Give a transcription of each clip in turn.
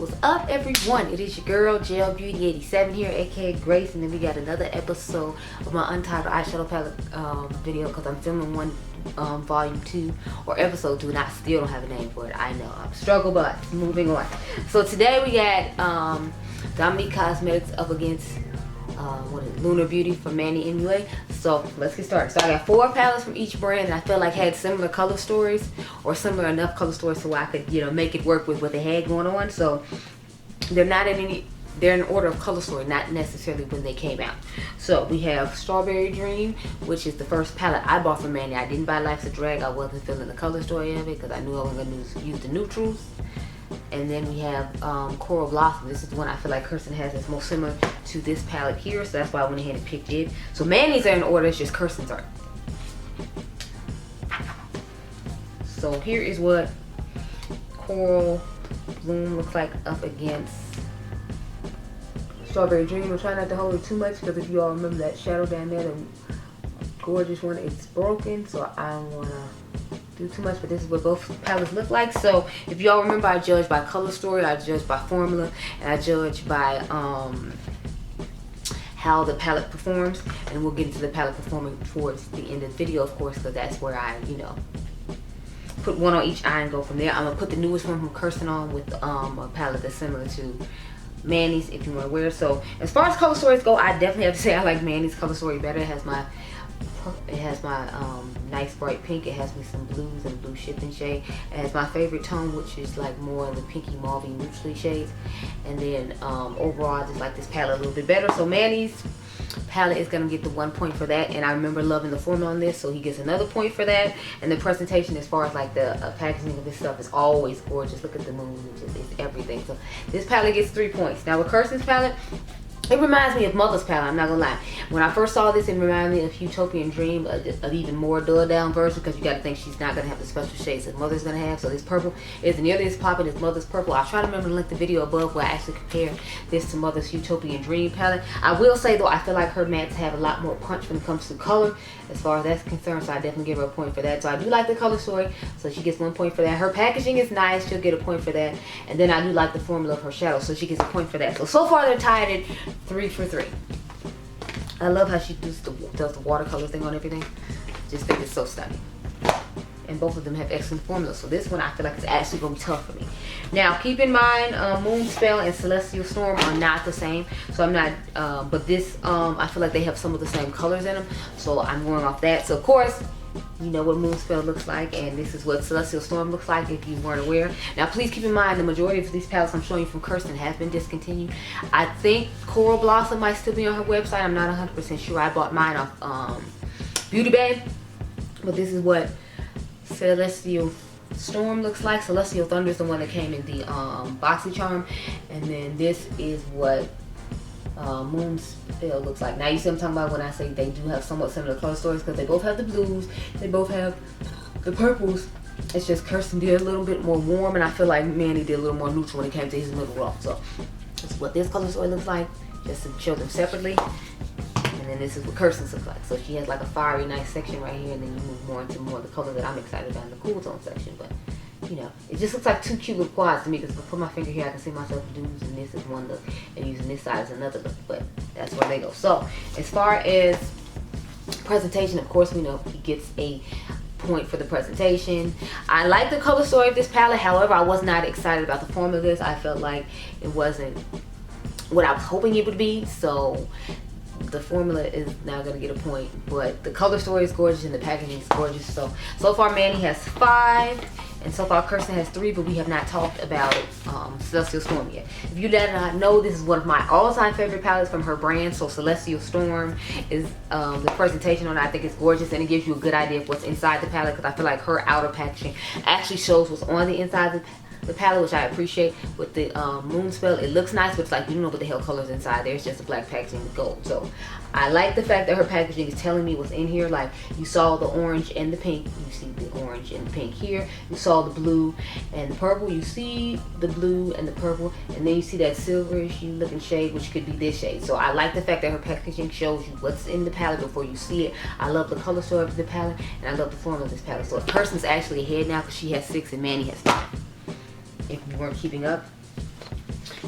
What's up, everyone? It is your girl Gel Beauty 87 here, aka Grace, and then we got another episode of my Untitled Eyeshadow Palette video, because I'm filming one volume 2 or episode 2 and I still don't have a name for it. I know, I'm struggle, but moving on. So today we got Dominique Cosmetics up against what is it, Lunar Beauty from Manny MUA. So let's get started. So I got 4 palettes from each brand, and I felt like had similar color stories, or similar enough color stories so I could, you know, make it work with what they had going on. So they're not in any, they're in order of color story, not necessarily when they came out. So we have Strawberry Dream, which is the first palette I bought from Manny. I didn't buy Life's a Drag. I wasn't feeling the color story of it because I knew I wasn't going to use the neutrals. And then we have Coral Blossom. This is the one I feel like Kirsten has that's most similar to this palette here, so that's why I went ahead and picked it. So Manny's are in order, it's just Kirsten's aren't. So here is what Coral Bloom looks like up against Strawberry Dream. I'm trying not to hold it too much because if you all remember that shadow down there, the gorgeous one, it's broken, so I don't want to do too much, but this is what both palettes look like. So if y'all remember, I judge by color story, I judge by formula, and I judge by how the palette performs, and we'll get into the palette performing towards the end of the video, of course, because that's where I, you know, put one on each eye and go from there. I'm gonna put the newest one from Kirsten on with a palette that's similar to Manny's if you want to wear it. So as far as color stories go, I definitely have to say I like Manny's color story better. It has my nice bright pink. It has me some blues and blue shifting shade. It has my favorite tone, which is like more of the pinky mauve neutrally shades. And then overall I just like this palette a little bit better. So Manny's palette is gonna get the 1 point for that, and I remember loving the formula on this, so he gets another point for that. And the presentation, as far as like the packaging of this stuff, is always gorgeous. Look at the moon, it's everything. So this palette gets 3 points. Now with Kirsten's palette, it reminds me of Mother's palette, I'm not gonna lie. When I first saw this, it reminded me of Utopian Dream, an even more dulled down version, because you gotta think she's not gonna have the special shades that Mother's gonna have. So this purple isn't nearly as popping as Mother's purple. I'll try to remember to link the video above where I actually compare this to Mother's Utopian Dream palette. I will say though, I feel like her mattes have a lot more punch when it comes to color, as far as that's concerned, so I definitely give her a point for that. So I do like the color story, so she gets 1 point for that. Her packaging is nice, she'll get a point for that. And then I do like the formula of her shadow, so she gets a point for that. So far they're tied at 3 for 3. I love how she does the watercolor thing on everything. Just think it's so stunning. And both of them have excellent formulas. So this one I feel like is actually going to be tough for me. Now keep in mind, Moon Spell and Celestial Storm are not the same. So I'm not, but this, I feel like they have some of the same colors in them. So I'm going off that. So of course, you know what Moon Spell looks like, and this is what Celestial Storm looks like if you weren't aware. Now please keep in mind, the majority of these palettes I'm showing you from Kirsten have been discontinued. I think Coral Blossom might still be on her website. I'm not 100% sure. I bought mine off Beauty Bay. But this is what Celestial Storm looks like. Celestial Thunder is the one that came in the BoxyCharm, and then this is what Moon Spell looks like. Now you see what I'm talking about when I say they do have somewhat similar color stories, because they both have the blues, they both have the purples. It's just Kirsten did a little bit more warm, and I feel like Manny did a little more neutral when it came to his middle rough. So this is what this color story looks like, just to show them separately. And then this is what Kirsten's looks like. So she has like a fiery nice section right here, and then you move more into more of the color that I'm excited about in the cool tone section. But you know, it just looks like 2 cute little quads to me, because if I put my finger here I can see myself using this as one look and using this side as another look, but that's where they go. So as far as presentation, of course we know he gets a point for the presentation. I like the color story of this palette, however I was not excited about the form of this. I felt like it wasn't what I was hoping it would be, so the formula is now going to get a point. But the color story is gorgeous and the packaging is gorgeous. So far Manny has 5 and so far Kirsten has 3, but we have not talked about Celestial Storm yet. If you did not know, this is one of my all-time favorite palettes from her brand. So Celestial Storm is the presentation on it, I think it's gorgeous, and it gives you a good idea of what's inside the palette, because I feel like her outer packaging actually shows what's on the inside of the palette, which I appreciate. With the Moon Spell, it looks nice, but it's like you don't know what the hell colors inside there. It's just a black packaging with gold. So I like the fact that her packaging is telling me what's in here. Like you saw the orange and the pink, you see the orange and the pink here. You saw the blue and the purple, you see the blue and the purple, and then you see that silverish looking shade, which could be this shade. So I like the fact that her packaging shows you what's in the palette before you see it. I love the color story of the palette, and I love the form of this palette. So if Kirsten's actually ahead now, because she has 6 and Manny has 5. If you weren't keeping up,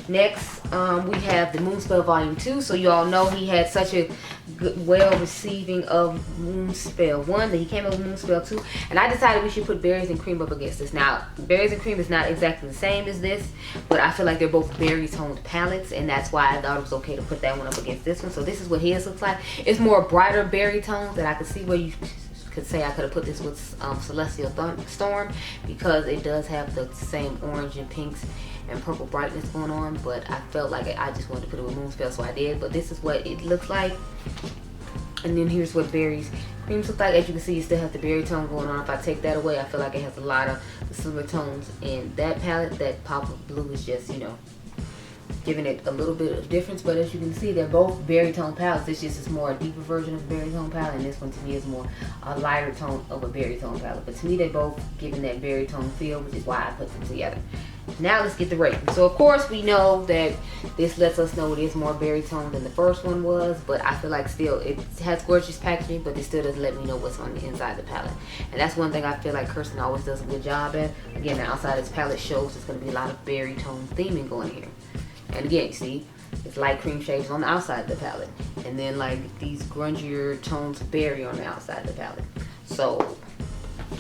Next, we have the Moonspell Volume 2. So you all know he had such a good, well receiving of Moonspell 1 that he came up with Moonspell 2. And I decided we should put Berries and Cream up against this. Now, Berries and Cream is not exactly the same as this, but I feel like they're both berry toned palettes, and that's why I thought it was okay to put that one up against this one. So this is what his looks like. It's more brighter berry tones that I could see where you could say I could have put this with Celestial Storm, because it does have the same orange and pinks and purple brightness going on, but I felt like I just wanted to put it with Moonspell, so I did. But this is what it looks like. And then here's what Berries Creams look like. As you can see, you still have the berry tone going on. If I take that away, I feel like it has a lot of the silver tones in that palette. That pop of blue is just, you know, giving it a little bit of difference. But as you can see, they're both berry tone palettes. This just is more a deeper version of a berry tone palette, and this one to me is more a lighter tone of a berry tone palette. But to me, they both giving that berry tone feel, which is why I put them together. Now let's get the rating. So of course we know that this lets us know it is more berry tone than the first one was, but I feel like still it has gorgeous packaging, but it still doesn't let me know what's on the inside of the palette. And that's one thing I feel like Kirsten always does a good job at. Again, the outside of this palette shows there's going to be a lot of berry tone theming going here. And again, you see, it's light cream shades on the outside of the palette, and then like these grungier tones of berry on the outside of the palette. So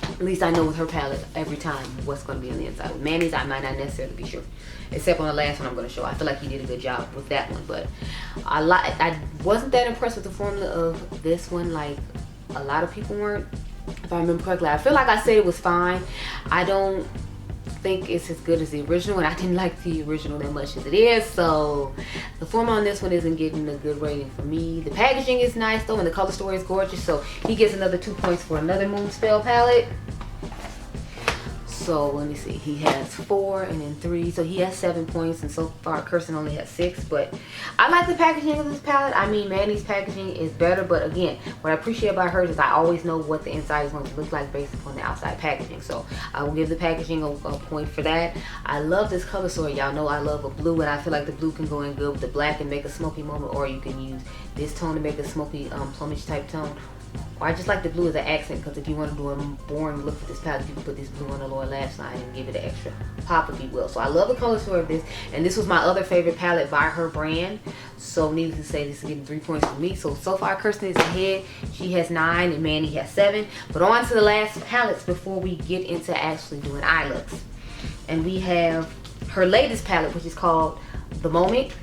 at least I know with her palette every time what's going to be on the inside. With Manny's, I might not necessarily be sure, except on the last one I'm going to show. I feel like he did a good job with that one, but I wasn't that impressed with the formula of this one. Like a lot of people weren't, if I remember correctly. I feel like I said it was fine. I don't think it's as good as the original, and I didn't like the original that much as it is, so the formula on this one isn't getting a good rating for me. The packaging is nice though, and the color story is gorgeous, so he gets another 2 points for another Moonspell palette. So let me see, he has 4 and then 3, so he has 7 points, and so far Kirsten only has 6. But I like the packaging of this palette. I mean, Manny's packaging is better, but again, what I appreciate about hers is I always know what the inside is going to look like based upon the outside packaging, so I will give the packaging a point for that. I love this color story. Y'all know I love a blue, and I feel like the blue can go in good with the black and make a smoky moment, or you can use this tone to make a smoky plumage type tone. Or I just like the blue as an accent, because if you want to do a boring look for this palette, you can put this blue on the lower lash line and give it an extra pop, if you will. So I love the color story of this, and this was my other favorite palette by her brand. So needless to say, this is getting 3 points from me. So far Kirsten is ahead. She has 9 and Manny has 7. But on to the last palettes before we get into actually doing eye looks. And we have her latest palette, which is called The Moment.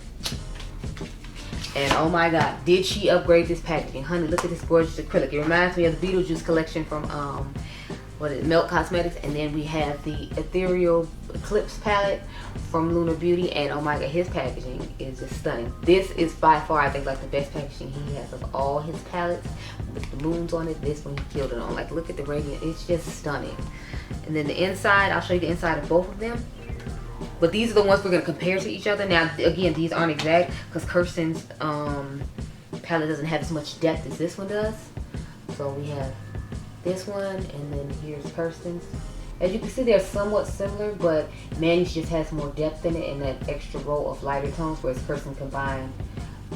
And oh my god, did she upgrade this packaging. Honey, look at this gorgeous acrylic. It reminds me of the Beetlejuice collection from Mented Cosmetics. And then we have the Ethereal Eclipse palette from Lunar Beauty, and oh my god, his packaging is just stunning. This is by far, I think, like the best packaging he has of all his palettes. With the moons on it, this one he killed it on. Like, look at the radiant, it's just stunning. And then the inside, I'll show you the inside of both of them. But these are the ones we're going to compare to each other. Now, again, these aren't exact, because Kirsten's palette doesn't have as much depth as this one does. So we have this one, and then here's Kirsten's. As you can see, they're somewhat similar, but Manny's just has more depth in it, and that extra row of lighter tones, whereas Kirsten combined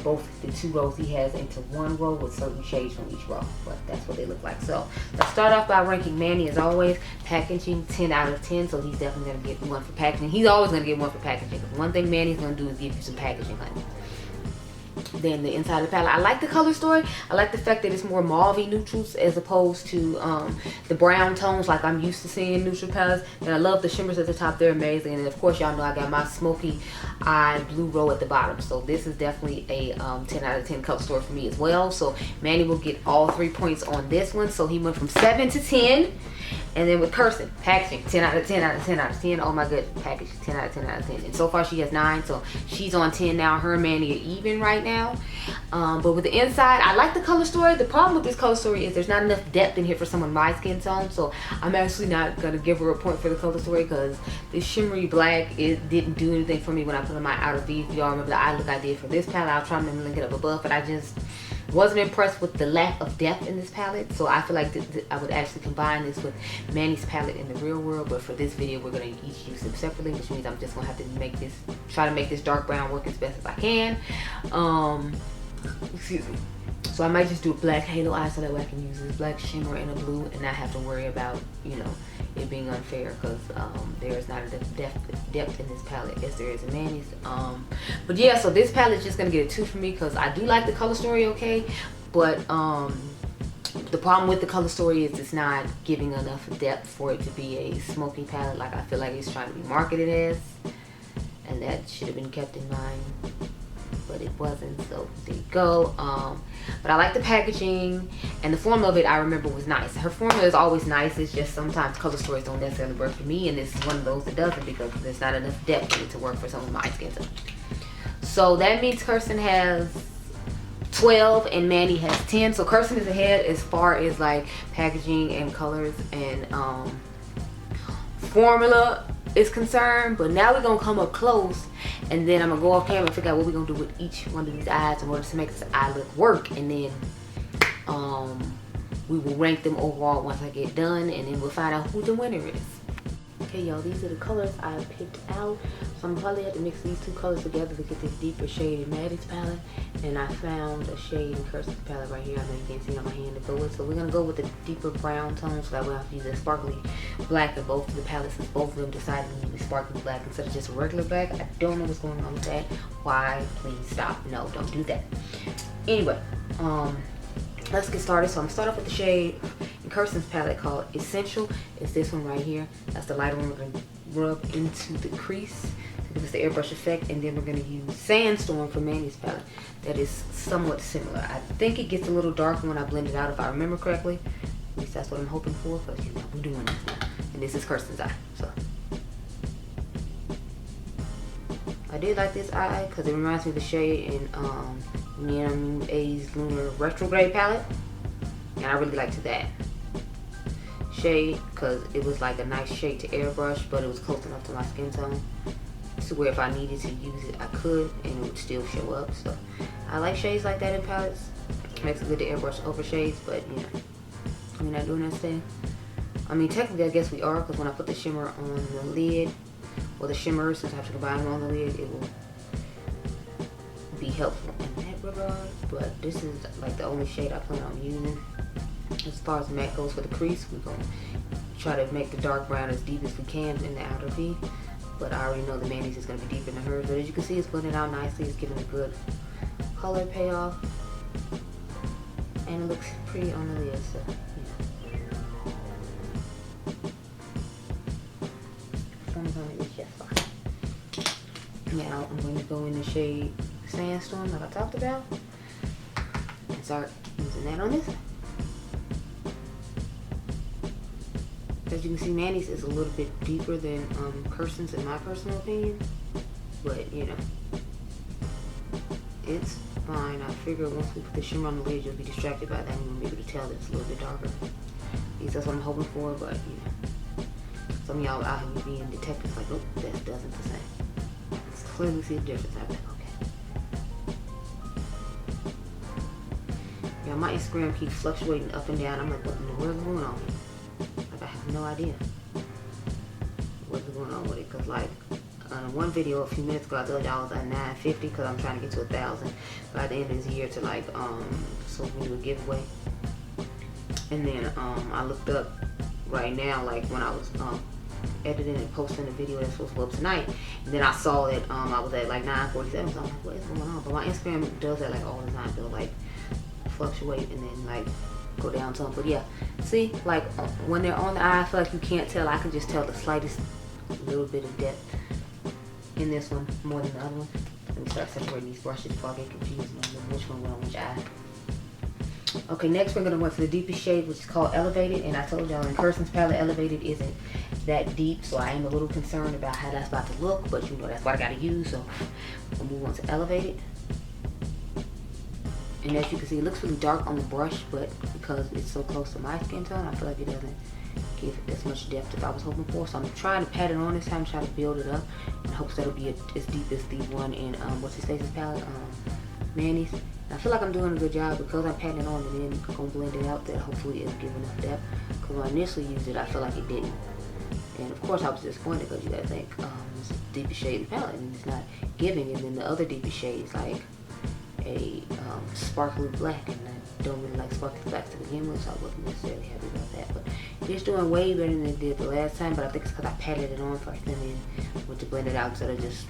both the 2 rows he has into 1 row with certain shades from each row. But that's what they look like. So let's start off by ranking Manny, as always. Packaging 10 out of 10, so he's definitely going to get 1 for packaging. He's always going to get 1 for packaging. One thing Manny's going to do is give you some packaging, honey. Then the inside of the palette, I like the color story. I like the fact that it's more mauve-y neutrals as opposed to the brown tones like I'm used to seeing neutral palettes. And I love the shimmers at the top, they're amazing. And of course, y'all know I got my smoky eye blue row at the bottom, so this is definitely a 10 out of 10 color story for me as well. So Manny will get all 3 points on this one, so he went from 7 to 10. And then with Kirsten, packaging 10 out of 10 out of 10 out of 10. Oh my good, package 10 out of 10 out of 10. And so far she has 9, so she's on 10 now. Her and Manny are even right now. But with the inside, I like the color story. The problem with this color story is there's not enough depth in here for someone my skin tone, so I'm actually not gonna give her a point for the color story, because this shimmery black, it didn't do anything for me when I put on my outer V. If y'all remember the eye look I did for this palette, I'll try to link it up above, but I just wasn't impressed with the lack of depth in this palette. So I feel like I would actually combine this with Manny's palette in the real world, but for this video we're going to each use them separately, which means I'm just going to have to try to make this dark brown work as best as I can. Excuse me. So I might just do a black halo eye so that way I can use this black shimmer and a blue and not have to worry about, you know, it being unfair because there is not a depth in this palette as there is in Manny's. But yeah, so this palette is just gonna get a 2 for me because I do like the color story, okay, but the problem with the color story is it's not giving enough depth for it to be a smoky palette like I feel like it's trying to be marketed as, and that should have been kept in mind, but it wasn't, so there you go. But I like the packaging, and the formula of it I remember was nice. Her formula is always nice, it's just sometimes color stories don't necessarily work for me, and this is one of those that doesn't because there's not enough depth in it to work for some of my skin tone. So that means Kirsten has 12 and Manny has 10. So Kirsten is ahead as far as like packaging and colors and formula is concerned. But now we're gonna come up close, and then I'm gonna go off camera and figure out what we're gonna do with each one of these eyes in order to make this eye look work, and then we will rank them overall once I get done, and then we'll find out who the winner is. Okay, y'all, these are the colors I picked out. So I'm probably have to mix these two colors together to get this deeper shade in Maddie's palette. And I found a shade in Kirsten's palette right here. I know you can't see on my hand to go with. So we're gonna go with the deeper brown tone, so that way I have to use a sparkly black in both of the palettes, since both of them decided to use sparkly black instead of just regular black. I don't know what's going on with that. Why? Please stop. No, don't do that. Anyway, let's get started. So I'm gonna start off with the shade in Kirsten's palette called Essential. It's this one right here. That's the lighter one we're gonna rub into the crease to give us the airbrush effect, and then we're gonna use Sandstorm for Manny's palette. That is somewhat similar. I think it gets a little darker when I blend it out, if I remember correctly. At least that's what I'm hoping for, because you know we're doing this now. And this is Kirsten's eye. So I did like this eye because it reminds me of the shade in A's Lunar Retrograde palette, and I really liked that shade because it was like a nice shade to airbrush, but it was close enough to my skin tone to where if I needed to use it I could, and it would still show up. So I like shades like that in palettes. It makes it good to airbrush over shades, but you know, we're not doing that thing. I mean, technically I guess we are, because when I put the shimmer on the lid, or the shimmer, since I have to combine them on the lid, it will be helpful in that regard. But this is like the only shade I plan on using. As far as matte goes for the crease, we're going to try to make the dark brown as deep as we can in the outer V. But I already know the Manny's is going to be deeper than hers. But as you can see, it's blending out nicely. It's giving a good color payoff. And it looks pretty on the lid, so yeah. Sometimes it's just fine. Now I'm going to go in the shade Sandstorm like I talked about and start using that on this. As you can see, Manny's is a little bit deeper than Kirsten's in my personal opinion, but you know, it's fine. I figure once we put the shimmer on the lid, you'll be distracted by that and you'll be able to tell that it's a little bit darker. At least that's what I'm hoping for, but you know, some of y'all out here being detectives like, oh, that doesn't the same. It's clearly see the difference. I'm like, okay. Yeah, my Instagram keeps fluctuating up and down. I'm like, what in the world is going on here? Like, I have no idea what's going on with it, because like one video a few minutes ago I told y'all I was at 950 because I'm trying to get to 1,000 by the end of this year to like so we can do a giveaway. And then I looked up right now, like when I was editing and posting the video that's supposed to go up tonight, and then I saw that I was at like 947, so I'm like, what is going on? But my Instagram does that like all the time. It'll like fluctuate and then like go down some. But yeah, see, like when they're on the eye, I feel like you can't tell. I can just tell the slightest little bit of depth in this one more than the other one. Let me start separating these brushes before I get confused on which one went on which eye. Okay, next we're gonna go for the deepest shade, which is called Elevated. And I told y'all in Kirsten's palette, Elevated isn't that deep, so I am a little concerned about how that's about to look, but you know that's what I gotta use, so we'll move on to Elevated. And as you can see, it looks really dark on the brush, but because it's so close to my skin tone, I feel like it doesn't give as much depth as I was hoping for. So I'm trying to pat it on this time, trying to build it up in hopes that'll be as deep as the one in what's his face's palette, Manny's. And I feel like I'm doing a good job because I'm patting it on and then gonna blend it out, that hopefully it'll give enough depth. Because when I initially used it, I felt like it didn't. And of course I was disappointed because you gotta think it's the deepest shade in the palette and it's not giving. And then the other deepest shades like a sparkly black, and I don't really like sparkly black to begin with, so I wasn't necessarily happy about that. But it's doing way better than it did the last time, but I think it's because I patted it on first and then went to blend it out instead of just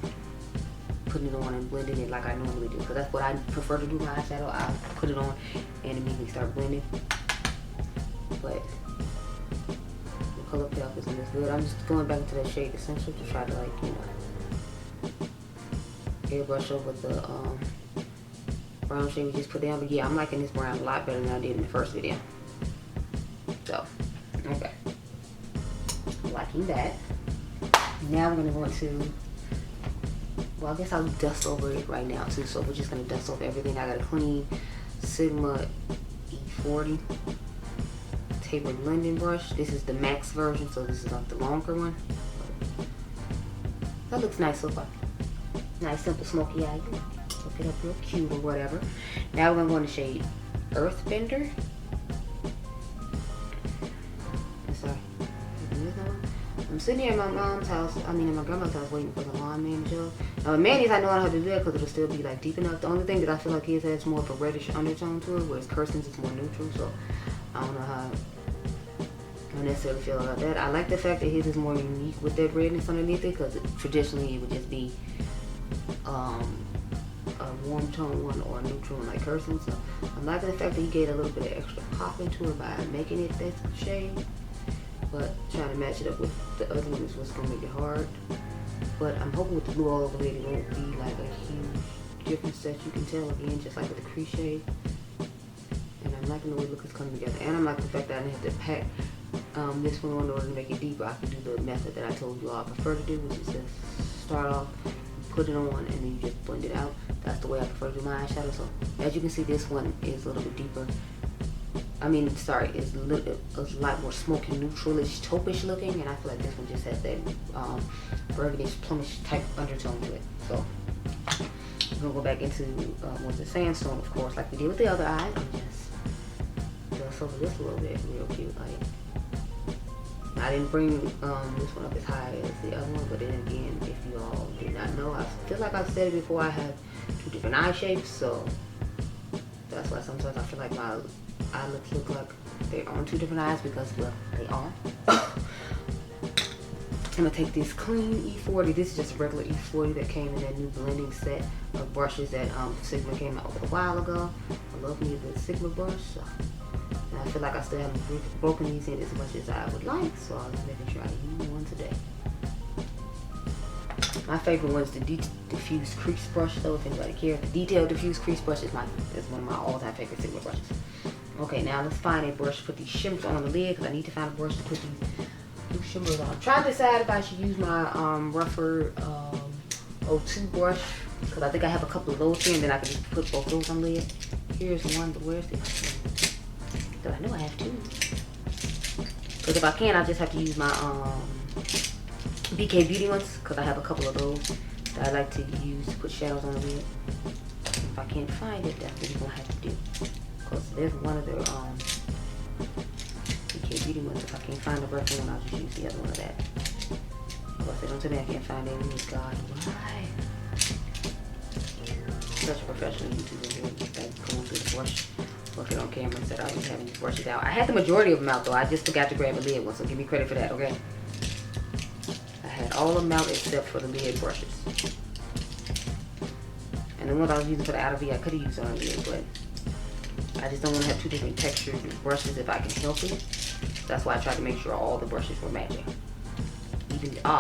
putting it on and blending it like I normally do, because that's what I prefer to do my eyeshadow. I put it on and immediately start blending. But the color payoff isn't as good. I'm just going back into that shade Essential to try to, like, you know, airbrush over the brown shade we just put down. But yeah, I'm liking this brown a lot better than I did in the first video. So, okay. I'm liking that. Now we're going to go into, well, I guess I'll dust over it right now too. So we're just going to dust over everything. I got a clean Sigma E40 tapered blending brush. This is the max version, so this is like the longer one. That looks nice so far. Nice, simple, smoky eye. Look it up real cute or whatever. Now we're going to go in the shade Earthbender. Sorry. I'm sitting here at my mom's house, at my grandma's house, waiting for the lawn man to show. Now, mayonnaise, I know I don't have to do that because it'll still be like deep enough. The only thing that I feel like his has more of a reddish undertone to it, whereas Kirsten's is more neutral, so I don't know how I necessarily feel about that. I like the fact that his is more unique with that redness underneath it, because traditionally it would just be a warm tone one or a neutral one like Kirsten. So I'm liking the fact that he gave a little bit of extra pop into it by making it that shade, but trying to match it up with the other one is what's going to make it hard. But I'm hoping with the blue all over it, it won't be like a huge difference that you can tell, again, just like with the crease shade. And I'm liking the way look is coming together. And I'm liking the fact that I didn't have to pack this one on in order to make it deeper. I can do the method that I told you all I prefer to do, which is to start off, put it on, and then you just blend it out. That's the way I prefer to do my eyeshadow. So as you can see, this one is a little bit deeper. It's a lot more smoky, neutralish, taupe-ish looking, and I feel like this one just has that burgundy, plumish type undertone to it. So we're gonna go back into with the sandstone, of course, like we did with the other eye, and just dust over this a little bit, real cute. Like, I didn't bring this one up as high as the other one, but then again, if you all did not know, I feel like I've said it before, I have two different eye shapes, so that's why sometimes I feel like my eyelids look like they're on two different eyes, because, well, they are. I'm gonna take this clean E40. This is just a regular E40 that came in that new blending set of brushes that Sigma came out with a while ago. I love me a good Sigma brush, so, and I feel like I still haven't broken these in as much as I would like, so I'm making sure I use one today. My favorite one is the diffuse crease brush, though, if anybody cares. The detailed diffuse crease brush is one of my all-time favorite Sigma brushes. Okay, now let's find a brush to put these shimmers on the lid, because I need to find a brush to put these blue shimmers on. I'm trying to decide if I should use my rougher O2 brush, because I think I have a couple of those here, and then I can just put both those on the lid. Here's one, but where's the other one? Because I know I have two. Because if I can, I just have to use my BK Beauty ones, because I have a couple of those that I like to use to put shadows on the lid. If I can't find it, that's what you're going to have to do. Because there's one of their BK Beauty ones. If I can't find the rough one, I'll just use the other one of that. Of course, don't tell me I can't find it. Oh God, why? Such a professional YouTuber here. Like going through the brush, working on camera instead of just having these brushes out. I had the majority of them out though. I just forgot to grab a lid one, so give me credit for that, okay? I had all of them out except for the lid brushes. And the ones I was using for the outer V, I could have used on a lid, but I just don't want to have two different textures of brushes if I can help it. That's why I tried to make sure all the brushes were matching.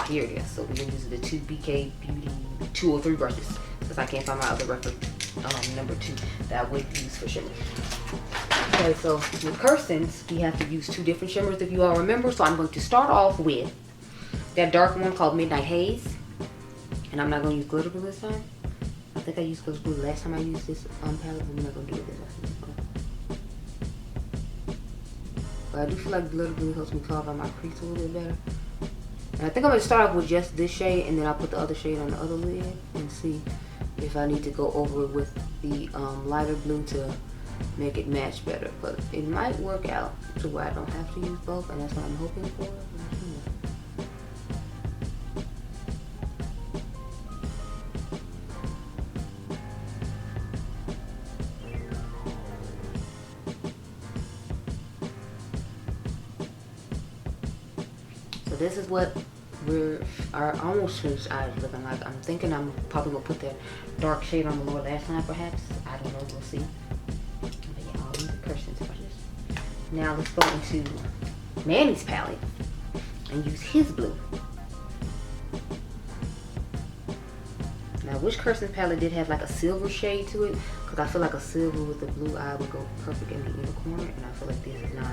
Here it is. So we're going to use the two BK Beauty 203 brushes, because I can't find my other record number 2 that I would use for shimmers. Okay, so with Kirsten's, we have to use two different shimmers if you all remember. So I'm going to start off with that dark one called Midnight Haze. And I'm not going to use glitter glue this time. I think I used glitter glue last time I used this palette, but I'm not going to do it this time. But I do feel like glitter glue helps me carve out my crease a little bit better. And I think I'm going to start off with just this shade, and then I'll put the other shade on the other lid and see if I need to go over it with the lighter blue to make it match better. But it might work out to where I don't have to use both, and that's what I'm hoping for. So this is what our almost finished eyes looking like. I'm thinking I'm probably gonna put that dark shade on the lower lash line perhaps. I don't know, we'll see. But yeah, all these are Kirsten's brushes. Now let's go into Manny's palette and use his blue. Now, wish Kirsten's palette did have like a silver shade to it, because I feel like a silver with a blue eye would go perfect in the inner corner, and I feel like this is not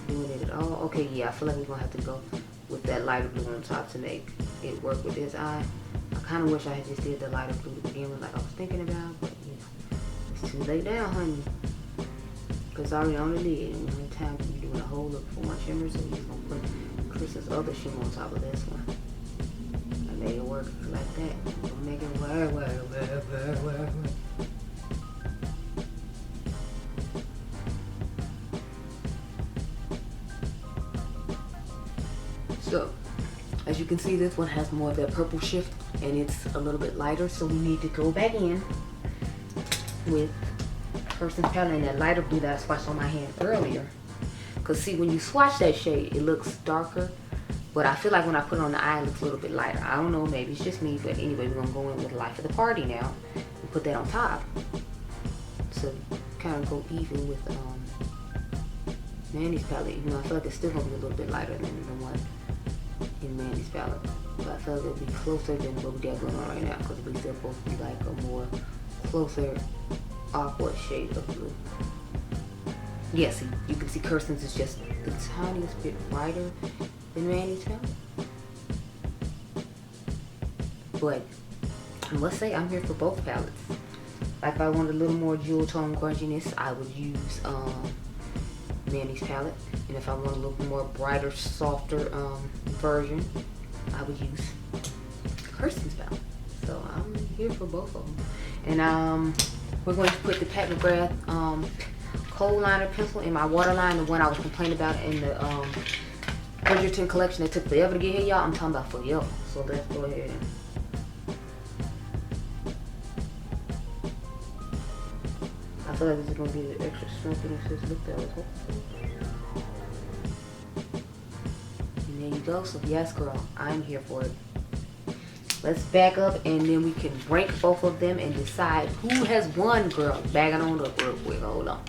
doing it at all. Okay, yeah, I feel like we're gonna have to go with that lighter blue on top to make it work with this eye. I kind of wish I had just did the lighter blue to begin with, like I was thinking about, but you know, it's too late now, honey. Because I already only did, and one time you're doing a whole look for one shimmer, so we're just gonna put Chris's other shimmer on top of this one. I made it work like that. I'm gonna make it work. So, as you can see, this one has more of that purple shift, and it's a little bit lighter, so we need to go back in with Kirsten's palette and that lighter blue that I swatched on my hand earlier. Because see, when you swatch that shade, it looks darker, but I feel like when I put it on the eye, it looks a little bit lighter. I don't know, maybe it's just me, but anyway, we're gonna go in with Life of the Party now and put that on top. So kind of go even with Manny's palette, even though I feel like it's still gonna be a little bit lighter than the one in Manny's palette. But I feel like it'll be closer than what we got going on right now, because we still supposed to be like a more closer aqua shade of blue. Yeah, see, you can see Kirsten's is just the tiniest bit brighter than Manny's palette. But I must say, I'm here for both palettes. Like if I wanted a little more jewel tone grunginess, I would use Manny's palette. And if I want a little more brighter, softer version, I would use Kirsten's palette. So I'm here for both of them. And we're going to put the Pat McGrath coal liner pencil in my waterline, the one I was complaining about in the Bridgerton collection that took forever to get here, y'all. I'm talking about forever. So let's go ahead and I feel like this is going to be the extra strength in this look that I was hoping for. And there you go. So yes, girl, I'm here for it. Let's back up and then we can rank both of them and decide who has won, girl. Back it on up real quick. Hold on.